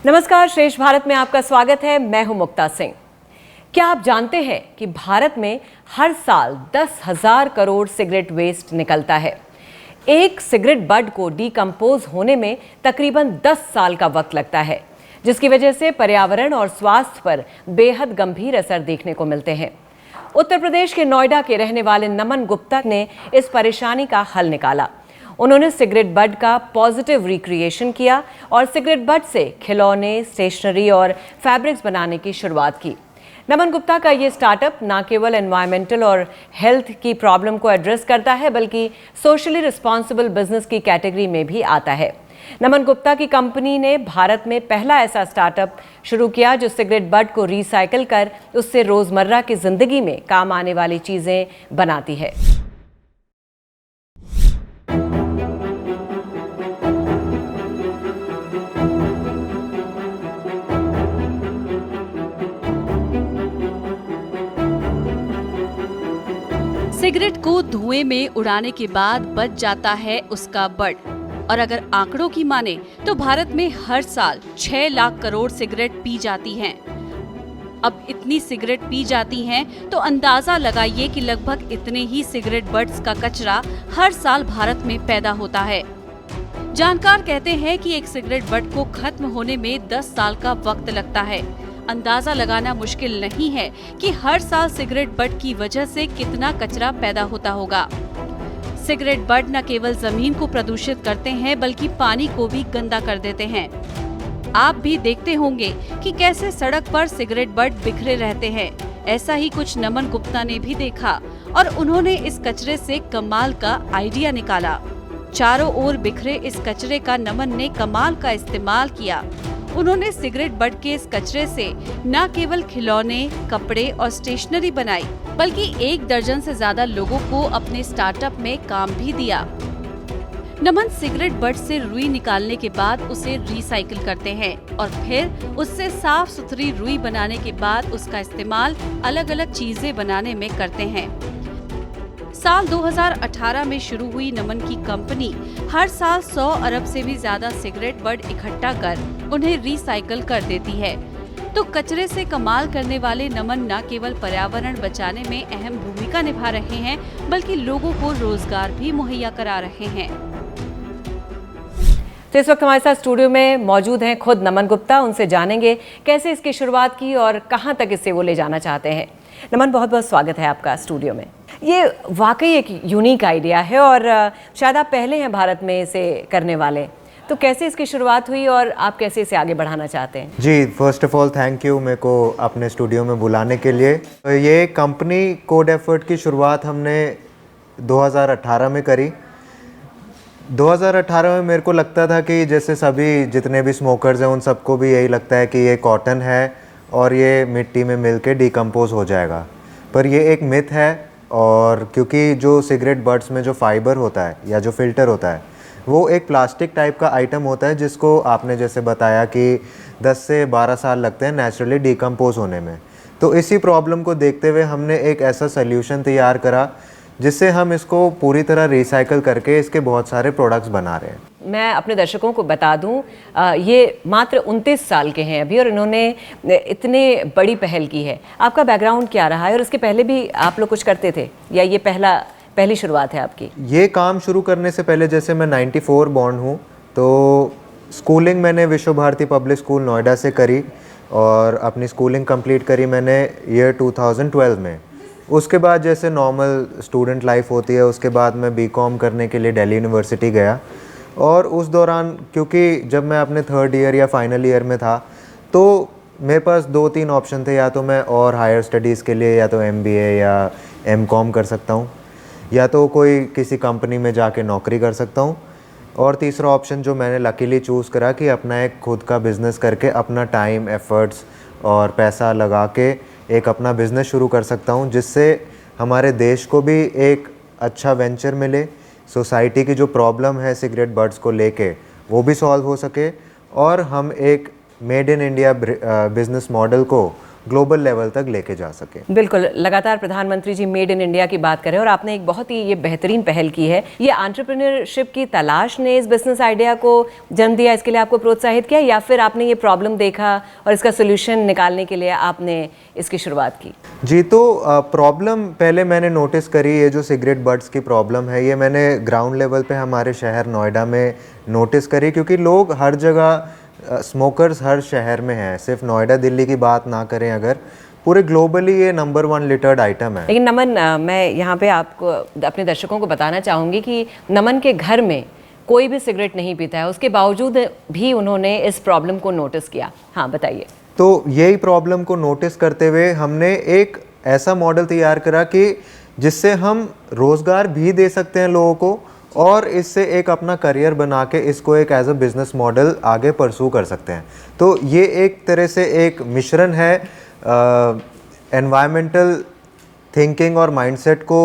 नमस्कार, श्रेष्ठ भारत में आपका स्वागत है। मैं हूं मुक्ता सिंह। क्या आप जानते हैं कि भारत में हर साल 10,000 करोड़ सिगरेट वेस्ट निकलता है। एक सिगरेट बड को डिकम्पोज होने में तकरीबन 10 साल का वक्त लगता है, जिसकी वजह से पर्यावरण और स्वास्थ्य पर बेहद गंभीर असर देखने को मिलते हैं। उत्तर प्रदेश के नोएडा के रहने वाले नमन गुप्ता ने इस परेशानी का हल निकाला। उन्होंने सिगरेट बड का पॉजिटिव रिक्रिएशन किया और सिगरेट बड से खिलौने, स्टेशनरी और फैब्रिक्स बनाने की शुरुआत की। नमन गुप्ता का ये स्टार्टअप न केवल एनवायरमेंटल और हेल्थ की प्रॉब्लम को एड्रेस करता है, बल्कि सोशली रिस्पॉन्सिबल बिजनेस की कैटेगरी में भी आता है। नमन गुप्ता की कंपनी ने भारत में पहला ऐसा स्टार्टअप शुरू किया जो सिगरेट बड को रिसाइकिल कर उससे रोजमर्रा की जिंदगी में काम आने वाली चीजें बनाती है। सिगरेट को धुएं में उड़ाने के बाद बच जाता है उसका बड। और अगर आंकड़ों की माने तो भारत में हर साल 6 लाख करोड़ सिगरेट पी जाती हैं। अब इतनी सिगरेट पी जाती हैं तो अंदाजा लगाइए कि लगभग इतने ही सिगरेट बड्स का कचरा हर साल भारत में पैदा होता है। जानकार कहते हैं कि एक सिगरेट बड को खत्म होने में 10 साल का वक्त लगता है। अंदाजा लगाना मुश्किल नहीं है कि हर साल सिगरेट बड की वजह से कितना कचरा पैदा होता होगा। सिगरेट बड न केवल जमीन को प्रदूषित करते हैं, बल्कि पानी को भी गंदा कर देते हैं। आप भी देखते होंगे कि कैसे सड़क पर सिगरेट बड बिखरे रहते हैं। ऐसा ही कुछ नमन गुप्ता ने भी देखा और उन्होंने इस कचरे से कमाल का आइडिया निकाला। चारों ओर बिखरे इस कचरे का नमन ने कमाल का इस्तेमाल किया। उन्होंने सिगरेट बड के इस कचरे से न केवल खिलौने, कपड़े और स्टेशनरी बनाई, बल्कि 1 दर्जन से ज्यादा लोगों को अपने स्टार्टअप में काम भी दिया। नमन सिगरेट बड से रुई निकालने के बाद उसे रिसाइकिल करते हैं और फिर उससे साफ सुथरी रुई बनाने के बाद उसका इस्तेमाल अलग अलग चीजें बनाने में करते हैं। साल 2018 में शुरू हुई नमन की कंपनी हर साल 100 अरब से भी ज्यादा सिगरेट बड इकट्ठा कर उन्हें रिसाइकिल कर देती है। तो कचरे से कमाल करने वाले नमन न केवल पर्यावरण बचाने में अहम भूमिका निभा रहे हैं, बल्कि लोगों को रोजगार भी मुहैया करा रहे हैं। तो इस वक्त हमारे साथ स्टूडियो में मौजूद हैं खुद नमन गुप्ता। उनसे जानेंगे कैसे इसकी शुरुआत की और कहां तक इसे वो ले जाना चाहते हैं। नमन, बहुत बहुत स्वागत है आपका स्टूडियो में। ये वाकई एक यूनिक आइडिया है और शायद आप पहले हैं भारत में इसे करने वाले। तो कैसे इसकी शुरुआत हुई और आप कैसे इसे आगे बढ़ाना चाहते हैं? जी, first of all thank you मेरे को अपने स्टूडियो में बुलाने के लिए। ये कंपनी कोड एफर्ट की शुरुआत हमने 2018 में करी। 2018 में मेरे को लगता था कि जैसे सभी जितने भी स्मोकर्स हैं उन सबको भी यही लगता है कि ये कॉटन है और ये मिट्टी में मिल के डिकम्पोज हो जाएगा, पर ये एक मिथ है। और क्योंकि जो सिगरेट बड्स में जो फाइबर होता है या जो फ़िल्टर होता है वो एक प्लास्टिक टाइप का आइटम होता है, जिसको आपने जैसे बताया कि 10 से 12 साल लगते हैं नेचुरली डिकम्पोज होने में। तो इसी प्रॉब्लम को देखते हुए हमने एक ऐसा सल्यूशन तैयार करा जिससे हम इसको पूरी तरह रिसाइकिल करके इसके बहुत सारे प्रोडक्ट्स बना रहे हैं। मैं अपने दर्शकों को बता दूं, ये मात्र 29 साल के हैं अभी और इन्होंने इतने बड़ी पहल की है। आपका बैकग्राउंड क्या रहा है और इसके पहले भी आप लोग कुछ करते थे या ये पहली शुरुआत है आपकी? ये काम शुरू करने से पहले, जैसे मैं 94 बॉर्न हूँ, तो स्कूलिंग मैंने विश्व भारती पब्लिक स्कूल नोएडा से करी और अपनी स्कूलिंग कंप्लीट करी मैंने ईयर 2012 में। उसके बाद जैसे नॉर्मल स्टूडेंट लाइफ होती है, उसके बाद मैं बीकॉम करने के लिए दिल्ली यूनिवर्सिटी गया। और उस दौरान क्योंकि जब मैं अपने 3rd ईयर या फाइनल ईयर में था तो मेरे पास 2-3 ऑप्शन थे, या तो मैं और हायर स्टडीज़ के लिए या तो MBA या MCOM कर सकता हूँ, या तो कोई किसी कंपनी में जाके नौकरी कर सकता हूँ, और तीसरा ऑप्शन जो मैंने लकीली चूज़ करा कि अपना एक खुद का बिज़नेस करके अपना टाइम, एफर्ट्स और पैसा लगा के एक अपना बिज़नेस शुरू कर सकता हूँ, जिससे हमारे देश को भी एक अच्छा वेंचर मिले, सोसाइटी की जो प्रॉब्लम है सिगरेट बड्स को लेके वो भी सॉल्व हो सके, और हम एक made in India business model को ग्लोबल लेवल तक लेके जा सके। बिल्कुल, लगातार प्रधानमंत्री जी मेड इन इंडिया की बात कर रहे हैं और आपने एक बहुत ही ये बेहतरीन पहल की है। ये एंटरप्रेन्योरशिप की तलाश ने इस बिजनेस आइडिया को जन्म दिया, इसके लिए आपको प्रोत्साहित किया, या फिर आपने ये प्रॉब्लम देखा और इसका सोल्यूशन निकालने के लिए आपने इसकी शुरुआत की? जी, तो प्रॉब्लम पहले मैंने नोटिस करी, ये जो सिगरेट बट्स की प्रॉब्लम है ये मैंने ग्राउंड लेवल पे हमारे शहर नोएडा में नोटिस करी, क्योंकि लोग हर जगह स्मोकर्स हर शहर में हैं, सिर्फ नोएडा दिल्ली की बात ना करें अगर, पूरे ग्लोबली ये नंबर 1 लिटर्ड आइटम है। लेकिन नमन, मैं यहाँ पे आपको, अपने दर्शकों को बताना चाहूँगी कि नमन के घर में कोई भी सिगरेट नहीं पीता है, उसके बावजूद भी उन्होंने इस प्रॉब्लम को नोटिस किया। हाँ, बताइए। तो यही प्रॉब्लम को नोटिस करते हुए हमने एक ऐसा मॉडल तैयार करा कि जिससे हम रोज़गार भी दे सकते हैं लोगों को और इससे एक अपना करियर बना के इसको एक एज अ बिज़नेस मॉडल आगे परसू कर सकते हैं। तो ये एक तरह से एक मिश्रण है एनवायरमेंटल थिंकिंग और माइंडसेट को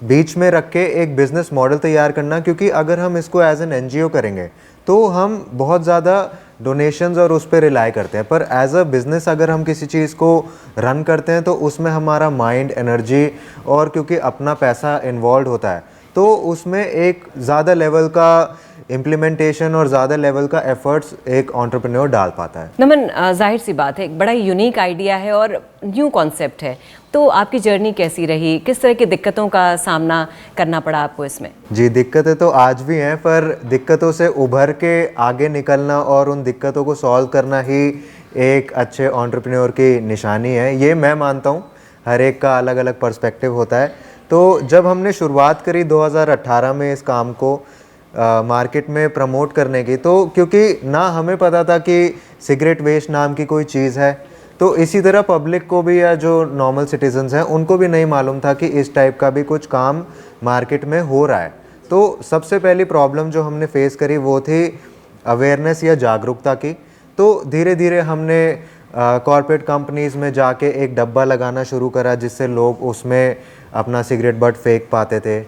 बीच में रख के एक बिज़नेस मॉडल तैयार करना, क्योंकि अगर हम इसको एज एन एनजीओ करेंगे तो हम बहुत ज़्यादा डोनेशंस और उस पर रिलाई करते हैं, पर एज अ बिज़नेस अगर हम किसी चीज़ को रन करते हैं तो उसमें हमारा माइंड, एनर्जी और क्योंकि अपना पैसा इन्वॉल्व होता है तो उसमें एक ज़्यादा लेवल का इम्प्लीमेंटेशन और ज़्यादा लेवल का एफर्ट्स एक एंटरप्रेन्योर डाल पाता है। नमन, जाहिर सी बात है, एक बड़ा यूनिक आइडिया है और न्यू कॉन्सेप्ट है, तो आपकी जर्नी कैसी रही? किस तरह की दिक्कतों का सामना करना पड़ा आपको इसमें? जी, दिक्कतें तो आज भी हैं, पर दिक्कतों से उभर के आगे निकलना और उन दिक्कतों को सॉल्व करना ही एक अच्छे एंटरप्रेन्योर की निशानी है। ये मैं मानता हूँ, हर एक का अलग अलग पर्सपेक्टिव होता है। तो जब हमने शुरुआत करी 2018 में इस काम को मार्केट में प्रमोट करने की, तो क्योंकि ना हमें पता था कि सिगरेट वेस्ट नाम की कोई चीज़ है, तो इसी तरह पब्लिक को भी या जो नॉर्मल सिटीजन्स हैं उनको भी नहीं मालूम था कि इस टाइप का भी कुछ काम मार्केट में हो रहा है। तो सबसे पहली प्रॉब्लम जो हमने फेस करी वो थी अवेयरनेस या जागरूकता की। तो धीरे धीरे हमने कॉर्पोरेट कंपनीज़ में जाके एक डब्बा लगाना शुरू करा जिससे लोग उसमें अपना सिगरेट बट फेंक पाते थे।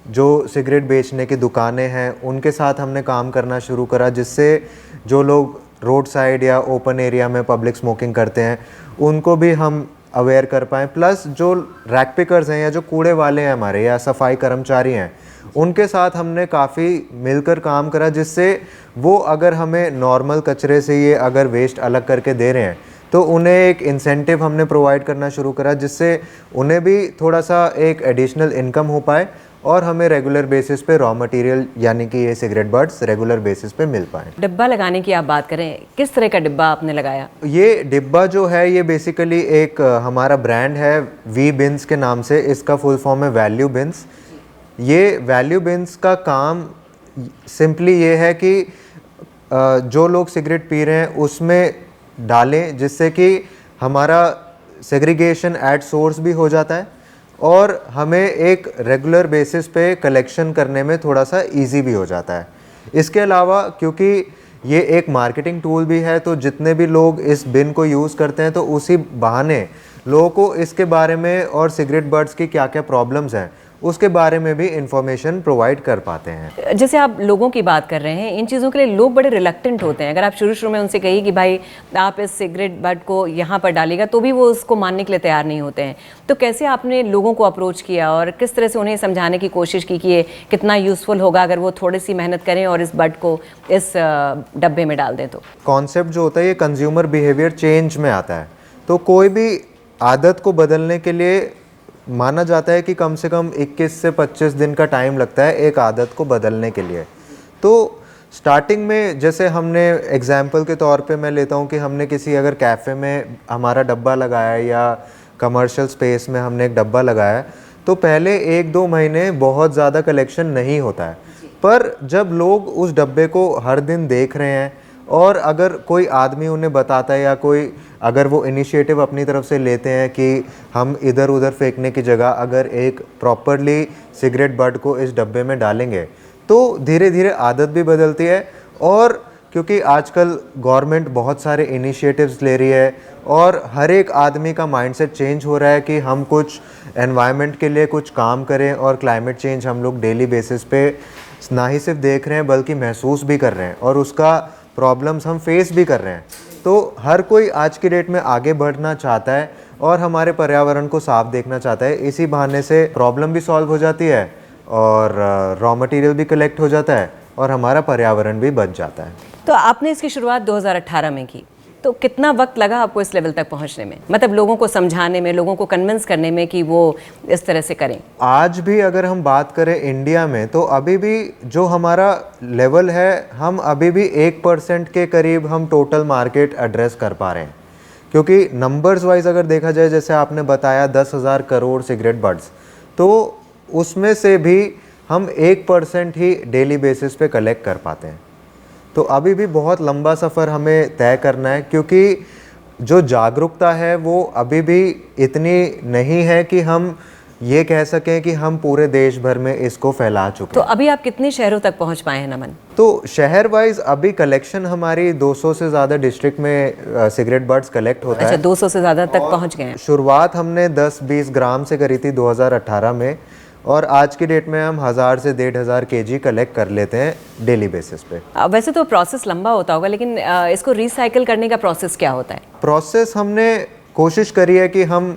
जो सिगरेट बेचने की दुकानें हैं उनके साथ हमने काम करना शुरू करा, जिससे जो लोग रोड साइड या ओपन एरिया में पब्लिक स्मोकिंग करते हैं उनको भी हम अवेयर कर पाएँ। प्लस जो रैक पिकर्स हैं या जो कूड़े वाले हैं हमारे या सफाई कर्मचारी हैं उनके साथ हमने काफ़ी मिलकर काम करा, जिससे वो अगर हमें नॉर्मल कचरे से ये अगर वेस्ट अलग करके दे रहे हैं तो उन्हें एक इंसेंटिव हमने प्रोवाइड करना शुरू करा, जिससे उन्हें भी थोड़ा सा एक एडिशनल इनकम हो पाए और हमें रेगुलर बेसिस पे रॉ मटेरियल यानी कि ये सिगरेट बट्स रेगुलर बेसिस पे मिल पाए। डिब्बा लगाने की आप बात करें, किस तरह का डिब्बा आपने लगाया? ये डिब्बा जो है ये बेसिकली एक हमारा ब्रांड है वी बिन्स के नाम से, इसका फुल फॉर्म है वैल्यू बिन्स। ये वैल्यू बिन्स का काम सिंपली ये है कि जो लोग सिगरेट पी रहे हैं उसमें डालें, जिससे कि हमारा सेग्रीगेशन एट सोर्स भी हो जाता है और हमें एक रेगुलर बेसिस पे कलेक्शन करने में थोड़ा सा इजी भी हो जाता है। इसके अलावा क्योंकि ये एक मार्केटिंग टूल भी है, तो जितने भी लोग इस बिन को यूज़ करते हैं तो उसी बहाने लोगों को इसके बारे में और सिगरेट बट्स की क्या क्या प्रॉब्लम्स हैं उसके बारे में भी इंफॉर्मेशन प्रोवाइड कर पाते हैं। जैसे आप लोगों की बात कर रहे हैं, इन चीज़ों के लिए लोग बड़े रिलक्टेंट होते हैं। अगर आप शुरू में उनसे कहिए कि भाई आप इस सिगरेट बट को यहाँ पर डालिएगा, तो भी वो उसको मानने के लिए तैयार नहीं होते हैं। तो कैसे आपने लोगों को अप्रोच किया और किस तरह से उन्हें समझाने की कोशिश की कि ये कितना यूज़फुल होगा अगर वो थोड़ी सी मेहनत करें और इस बट को इस डब्बे में डाल दें? तो कॉन्सेप्ट जो होता है ये कंज्यूमर बिहेवियर चेंज में आता है। तो कोई भी आदत को बदलने के लिए माना जाता है कि कम से कम 21 से 25 दिन का टाइम लगता है एक आदत को बदलने के लिए। तो स्टार्टिंग में जैसे हमने एग्जाम्पल के तौर पे मैं लेता हूँ कि हमने किसी अगर कैफ़े में हमारा डब्बा लगाया या कमर्शियल स्पेस में हमने एक डब्बा लगाया, तो पहले 1-2 महीने बहुत ज़्यादा कलेक्शन नहीं होता है। पर जब लोग उस डब्बे को हर दिन देख रहे हैं और अगर कोई आदमी उन्हें बताता है या कोई अगर वो इनिशिएटिव अपनी तरफ से लेते हैं कि हम इधर उधर फेंकने की जगह अगर एक प्रॉपरली सिगरेट बट को इस डब्बे में डालेंगे, तो धीरे धीरे आदत भी बदलती है। और क्योंकि आजकल गवर्नमेंट बहुत सारे इनिशिएटिव्स ले रही है और हर एक आदमी का माइंडसेट चेंज हो रहा है कि हम कुछ एनवायरनमेंट के लिए कुछ काम करें, और क्लाइमेट चेंज हम लोग डेली बेसिस पे ना ही सिर्फ देख रहे हैं बल्कि महसूस भी कर रहे हैं और उसका प्रॉब्लम्स हम फेस भी कर रहे हैं। तो हर कोई आज की डेट में आगे बढ़ना चाहता है और हमारे पर्यावरण को साफ देखना चाहता है। इसी बहाने से प्रॉब्लम भी सॉल्व हो जाती है और रॉ मटेरियल भी कलेक्ट हो जाता है और हमारा पर्यावरण भी बच जाता है। तो आपने इसकी शुरुआत 2018 में की, तो कितना वक्त लगा आपको इस लेवल तक पहुंचने में, मतलब लोगों को समझाने में, लोगों को कन्विंस करने में कि वो इस तरह से करें? आज भी अगर हम बात करें इंडिया में, तो अभी भी जो हमारा लेवल है, हम अभी भी 1% के करीब हम टोटल मार्केट एड्रेस कर पा रहे हैं। क्योंकि नंबर्स वाइज अगर देखा जाए, जैसे आपने बताया 10,000 करोड़ सिगरेट बड्स, तो उसमें से भी हम 1% ही डेली बेसिस पे कलेक्ट कर पाते हैं। तो अभी भी बहुत लंबा सफ़र हमें तय करना है, क्योंकि जो जागरूकता है वो अभी भी इतनी नहीं है कि हम ये कह सकें कि हम पूरे देश भर में इसको फैला चुके तो हैं। अभी आप कितने शहरों तक पहुंच पाए हैं नमन? तो शहर वाइज अभी कलेक्शन हमारी 200 से ज़्यादा डिस्ट्रिक्ट में सिगरेट बड्स कलेक्ट होता अच्छा, है। 200 से ज़्यादा तक पहुंच गए हैं। शुरुआत हमने 10-20 ग्राम से करी थी 2018 में, और आज की डेट में हम 1000 से 1500 kg कलेक्ट कर लेते हैं डेली बेसिस पे। वैसे तो प्रोसेस लंबा होता होगा, लेकिन इसको रिसाइकिल करने का प्रोसेस क्या होता है? प्रोसेस हमने कोशिश करी है कि हम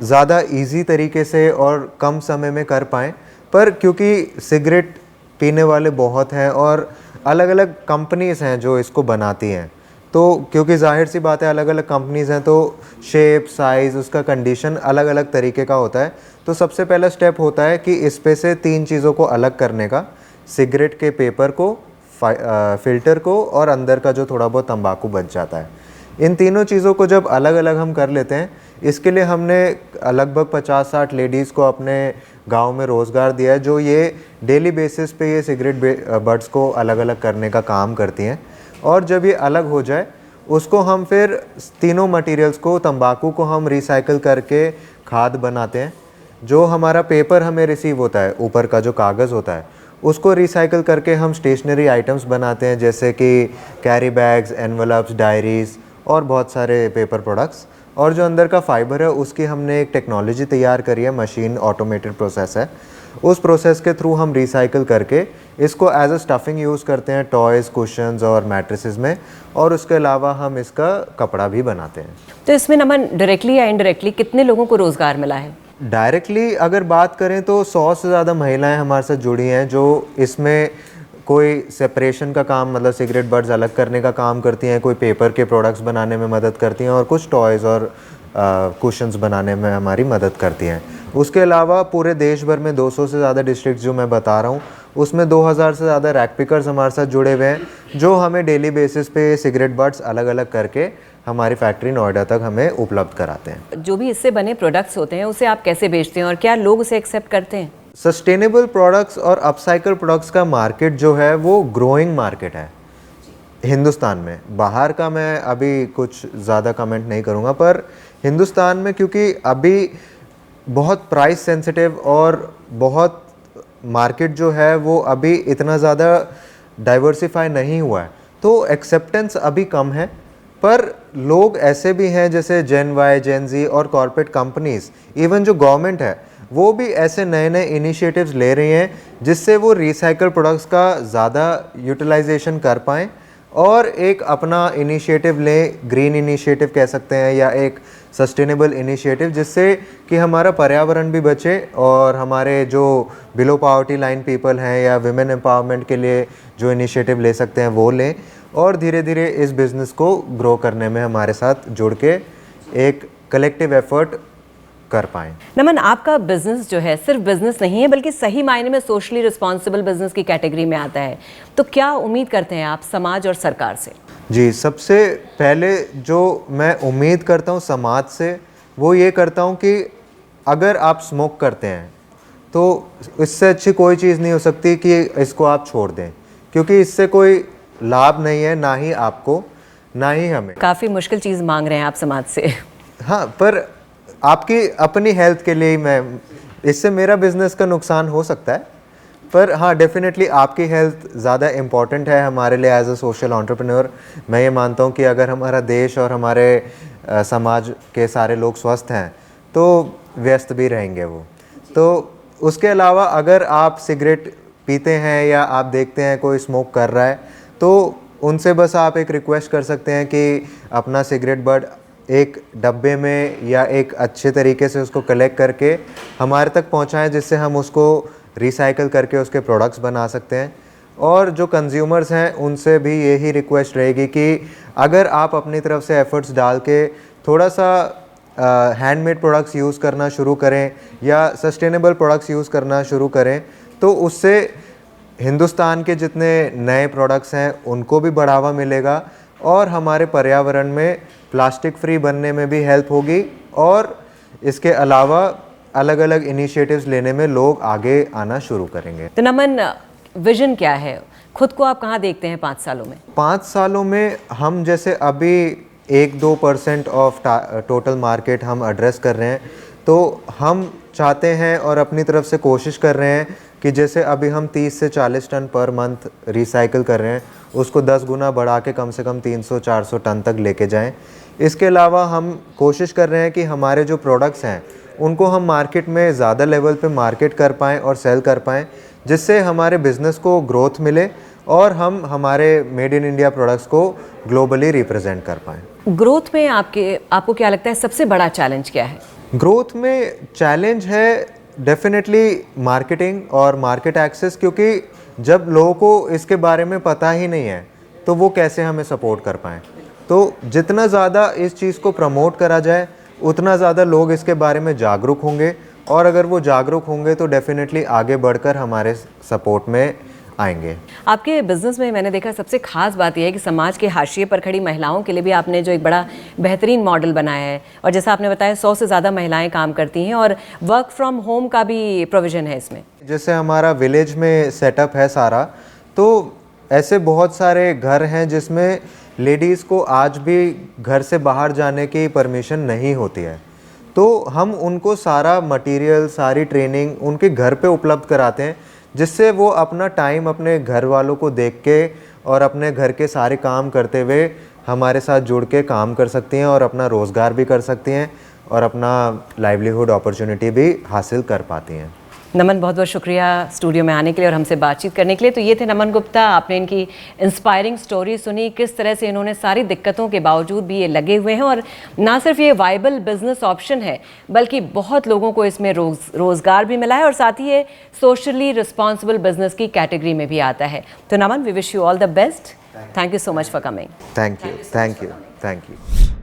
ज़्यादा इजी तरीके से और कम समय में कर पाएँ, पर क्योंकि सिगरेट पीने वाले बहुत हैं और अलग अलग कंपनीज़ हैं जो इसको बनाती हैं, तो क्योंकि जाहिर सी बात है अलग अलग कंपनीज़ हैं, तो शेप, साइज़, उसका कंडीशन अलग अलग तरीके का होता है। तो सबसे पहला स्टेप होता है कि इस पे से 3 चीज़ों को अलग करने का, सिगरेट के पेपर को, फ़िल्टर को और अंदर का जो थोड़ा बहुत तंबाकू बच जाता है। इन तीनों चीज़ों को जब अलग अलग हम कर लेते हैं, इसके लिए हमने लगभग 50-60 लेडीज़ को अपने गांव में रोज़गार दिया है, जो ये डेली बेसिस पे ये सिगरेट बड्स को अलग अलग करने का काम करती हैं। और जब ये अलग हो जाए, उसको हम फिर तीनों मटेरियल्स को, तंबाकू को हम रिसाइकिल करके खाद बनाते हैं। जो हमारा पेपर हमें रिसीव होता है, ऊपर का जो कागज़ होता है, उसको रिसाइकिल करके हम स्टेशनरी आइटम्स बनाते हैं, जैसे कि कैरी बैग्स, एनवलप्स, डायरीज़ और बहुत सारे पेपर प्रोडक्ट्स। और जो अंदर का फाइबर है, उसकी हमने एक टेक्नोलॉजी तैयार करी है, मशीन ऑटोमेटेड प्रोसेस है। उस प्रोसेस के थ्रू हम रिसाइकिल करके इसको एज अ स्टफिंग यूज़ करते हैं टॉयज़, कुशन्स और मैट्रेसेस में, और उसके अलावा हम इसका कपड़ा भी बनाते हैं। तो इसमें नमन डायरेक्टली या इनडायरेक्टली कितने लोगों को रोज़गार मिला है? डायरेक्टली अगर बात करें तो 100 से ज़्यादा महिलाएं हमारे साथ जुड़ी हैं, जो इसमें कोई सेपरेशन का काम, मतलब सिगरेट बड्स अलग करने का काम करती हैं, कोई पेपर के प्रोडक्ट्स बनाने में मदद करती हैं और कुछ टॉयज़ और कुशन्स बनाने में हमारी मदद करती हैं। उसके अलावा पूरे देश भर में 200 से ज़्यादा डिस्ट्रिक्ट जो मैं बता रहा हूँ, उसमें 2000 से ज़्यादा रैक पिकर्स हमारे साथ जुड़े हुए हैं, जो हमें डेली बेसिस पे सिगरेट बड्स अलग अलग करके हमारी फैक्ट्री नोएडा तक हमें उपलब्ध कराते हैं। जो भी इससे बने प्रोडक्ट्स होते हैं, उसे आप कैसे बेचते हैं और क्या लोग उसे एक्सेप्ट करते हैं? सस्टेनेबल प्रोडक्ट्स और अपसाइकल प्रोडक्ट्स का मार्केट जो है वो ग्रोइंग मार्केट है हिंदुस्तान में। बाहर का मैं अभी कुछ ज़्यादा कमेंट नहीं करूँगा, पर हिंदुस्तान में क्योंकि अभी बहुत प्राइस सेंसिटिव और बहुत मार्केट जो है वो अभी इतना ज़्यादा डाइवर्सिफाई नहीं हुआ है, तो एक्सेप्टेंस अभी कम है। पर लोग ऐसे भी हैं जैसे जेन वाई, जेन जी और कॉर्पोरेट कंपनीज़, इवन जो गवर्नमेंट है, वो भी ऐसे नए नए इनिशिएटिव्स ले रही हैं जिससे वो रिसाइकल प्रोडक्ट्स का ज़्यादा यूटिलाइजेशन कर पाएँ और एक अपना इनिशिएटिव लें, ग्रीन इनिशिएटिव कह सकते हैं या एक सस्टेनेबल इनिशिएटिव, जिससे कि हमारा पर्यावरण भी बचे और हमारे जो बिलो पॉवर्टी लाइन पीपल हैं या विमेन एम्पावरमेंट के लिए जो इनिशिएटिव ले सकते हैं वो लें, और धीरे धीरे इस बिज़नेस को ग्रो करने में हमारे साथ जुड़ के एक कलेक्टिव एफर्ट कर पाएँ। नमन, आपका बिजनेस जो है सिर्फ बिजनेस नहीं है, बल्कि सही मायने में सोशली रिस्पॉन्सिबल बिजनेस की कैटेगरी में आता है। तो क्या उम्मीद करते हैं आप समाज और सरकार से? जी, सबसे पहले जो मैं उम्मीद करता हूँ समाज से, वो ये करता हूँ कि अगर आप स्मोक करते हैं तो इससे अच्छी कोई चीज़ नहीं हो सकती कि इसको आप छोड़ दें, क्योंकि इससे कोई लाभ नहीं है, ना ही आपको ना ही हमें। काफ़ी मुश्किल चीज़ मांग रहे हैं आप समाज से। हाँ, पर आपकी अपनी हेल्थ के लिए ही मैं, इससे मेरा बिजनेस का नुकसान हो सकता है, पर हाँ डेफिनेटली आपकी हेल्थ ज़्यादा इम्पॉर्टेंट है हमारे लिए एज अ सोशल एंटरप्रेन्योर। मैं ये मानता हूँ कि अगर हमारा देश और हमारे समाज के सारे लोग स्वस्थ हैं तो व्यस्त भी रहेंगे वो। तो उसके अलावा अगर आप सिगरेट पीते हैं या आप देखते हैं कोई स्मोक कर रहा है, तो उनसे बस आप एक रिक्वेस्ट कर सकते हैं कि अपना सिगरेट बड एक डब्बे में या एक अच्छे तरीके से उसको कलेक्ट करके हमारे तक पहुंचाएं, जिससे हम उसको रिसाइकल करके उसके प्रोडक्ट्स बना सकते हैं। और जो कंज्यूमर्स हैं उनसे भी यही रिक्वेस्ट रहेगी कि अगर आप अपनी तरफ से एफर्ट्स डाल के थोड़ा सा हैंडमेड प्रोडक्ट्स यूज़ करना शुरू करें या सस्टेनेबल प्रोडक्ट्स यूज़ करना शुरू करें, तो उससे हिंदुस्तान के जितने नए प्रोडक्ट्स हैं उनको भी बढ़ावा मिलेगा और हमारे पर्यावरण में प्लास्टिक फ्री बनने में भी हेल्प होगी। और इसके अलावा अलग अलग इनिशिएटिव्स लेने में लोग आगे आना शुरू करेंगे। तो नमन, विजन क्या है? खुद को आप कहाँ देखते हैं 5 सालों में? 5 सालों में हम जैसे अभी 1-2% ऑफ टोटल मार्केट हम एड्रेस कर रहे हैं, तो हम चाहते हैं और अपनी तरफ से कोशिश कर रहे हैं कि जैसे अभी हम 30 से 40 टन पर मंथ रिसाइकिल कर रहे हैं, उसको 10 गुना बढ़ा के कम से कम 300-400 टन तक लेके जाएं। इसके अलावा हम कोशिश कर रहे हैं कि हमारे जो प्रोडक्ट्स हैं उनको हम मार्केट में ज़्यादा लेवल पे मार्केट कर पाएँ और सेल कर पाएँ, जिससे हमारे बिज़नेस को ग्रोथ मिले और हम हमारे मेड इन इंडिया प्रोडक्ट्स को ग्लोबली रिप्रेजेंट कर पाएँ। ग्रोथ में आपको क्या लगता है सबसे बड़ा चैलेंज क्या है? ग्रोथ में चैलेंज है डेफिनेटली मार्केटिंग और मार्केट एक्सेस, क्योंकि जब लोगों को इसके बारे में पता ही नहीं है तो वो कैसे हमें सपोर्ट कर पाएँ। तो जितना ज़्यादा इस चीज़ को प्रमोट करा जाए उतना ज़्यादा लोग इसके बारे में जागरूक होंगे, और अगर वो जागरूक होंगे तो डेफिनेटली आगे बढ़कर हमारे सपोर्ट में आएंगे। आपके बिजनेस में मैंने देखा सबसे खास बात यह है कि समाज के हाशिए पर खड़ी महिलाओं के लिए भी आपने जो एक बड़ा बेहतरीन मॉडल बनाया है, और जैसा आपने बताया 100 से ज़्यादा महिलाएं काम करती हैं और वर्क फ्रॉम होम का भी प्रोविज़न है इसमें। जैसे हमारा विलेज में सेटअप है सारा, तो ऐसे बहुत सारे घर हैं जिसमें लेडीज़ को आज भी घर से बाहर जाने की परमिशन नहीं होती है, तो हम उनको सारा मटेरियल, सारी ट्रेनिंग उनके घर पे उपलब्ध कराते हैं, जिससे वो अपना टाइम अपने घर वालों को देख के और अपने घर के सारे काम करते हुए हमारे साथ जुड़ के काम कर सकती हैं और अपना रोज़गार भी कर सकती हैं और अपना लाइवलीहुड अपॉर्चुनिटी भी हासिल कर पाती हैं। नमन, बहुत बहुत शुक्रिया स्टूडियो में आने के लिए और हमसे बातचीत करने के लिए। तो ये थे नमन गुप्ता। आपने इनकी इंस्पायरिंग स्टोरी सुनी, किस तरह से इन्होंने सारी दिक्कतों के बावजूद भी ये लगे हुए हैं, और ना सिर्फ ये वाइबल बिजनेस ऑप्शन है बल्कि बहुत लोगों को इसमें रोज़गार भी मिला है और साथ ही ये सोशली रिस्पॉन्सिबल बिजनेस की कैटेगरी में भी आता है। तो Naman, we wish you all the best. Thank you so much for coming. Thank you.